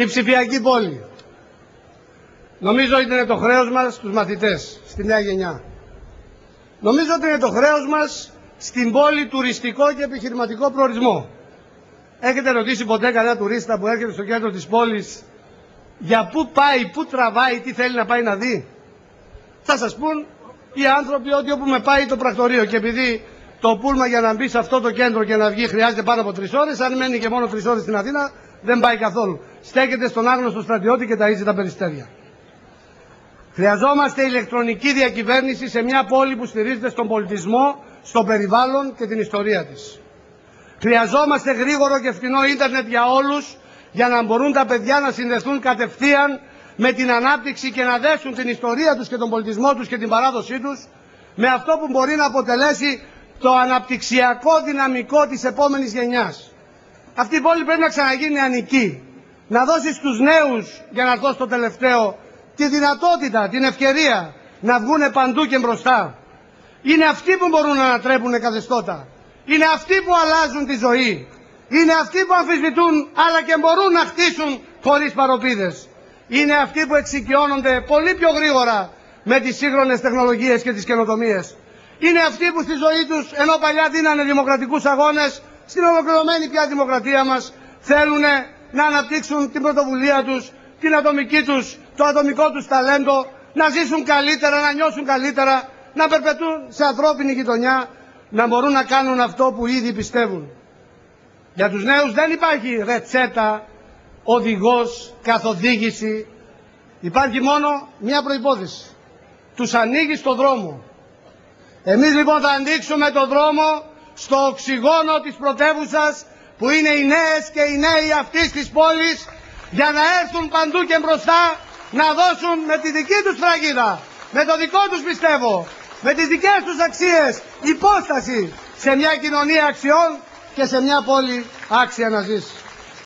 η ψηφιακή πόλη. Νομίζω ότι είναι το χρέος μας στους μαθητές, στη νέα γενιά. Νομίζω ότι είναι το χρέος μας στην πόλη τουριστικό και επιχειρηματικό προορισμό. Έχετε ρωτήσει ποτέ κανένα τουρίστα που έρχεται στο κέντρο της πόλης για πού πάει, πού τραβάει, τι θέλει να πάει να δει? Θα σας πούν οι άνθρωποι ότι όπου με πάει το πρακτορείο, και επειδή το πούλμα για να μπει σε αυτό το κέντρο και να βγει χρειάζεται πάνω από 3 ώρες, αν μένει και μόνο 3 ώρες στην Αθήνα δεν πάει καθόλου. Στέκεται στον άγνωστο στρατιώτη και ταΐζει τα περιστέρια. Χρειαζόμαστε ηλεκτρονική διακυβέρνηση σε μια πόλη που στηρίζεται στον πολιτισμό, στο περιβάλλον και την ιστορία της. Χρειαζόμαστε γρήγορο και φθηνό ίντερνετ για όλους, για να μπορούν τα παιδιά να συνδεθούν κατευθείαν με την ανάπτυξη και να δέσουν την ιστορία τους και τον πολιτισμό τους και την παράδοσή τους με αυτό που μπορεί να αποτελέσει το αναπτυξιακό δυναμικό της επόμενης γενιάς. Αυτή η πόλη πρέπει να ξαναγίνει νεανική, να δώσει στους νέους, για να έρθω στο τελευταίο, τη δυνατότητα, την ευκαιρία να βγούνε παντού και μπροστά. Είναι αυτοί που μπορούν να ανατρέπουν καθεστώτα. Είναι αυτοί που αλλάζουν τη ζωή. Είναι αυτοί που αμφισβητούν αλλά και μπορούν να χτίσουν χωρίς παροπίδες. Είναι αυτοί που εξοικειώνονται πολύ πιο γρήγορα με τις σύγχρονες τεχνολογίες και τις καινοτομίες. Είναι αυτοί που στη ζωή τους, ενώ παλιά δίνανε δημοκρατικούς αγώνες, στην ολοκληρωμένη πια δημοκρατία μας θέλουν να αναπτύξουν την πρωτοβουλία τους, την ατομική τους, το ατομικό τους ταλέντο, να ζήσουν καλύτερα, να νιώσουν καλύτερα, να περπετούν σε ανθρώπινη γειτονιά, να μπορούν να κάνουν αυτό που ήδη πιστεύουν. Για τους νέους δεν υπάρχει ρετσέτα, οδηγός, καθοδήγηση. Υπάρχει μόνο μια προϋπόθεση. Τους ανοίγει το δρόμο. Εμείς λοιπόν θα ανοίξουμε το δρόμο στο οξυγόνο της πρωτεύουσας, που είναι οι νέες και οι νέοι αυτής της πόλης, για να έρθουν παντού και μπροστά, να δώσουν με τη δική τους φραγίδα, με το δικό τους πιστεύω, με τις δικές τους αξίες υπόσταση σε μια κοινωνία αξιών και σε μια πόλη άξια να ζήσει.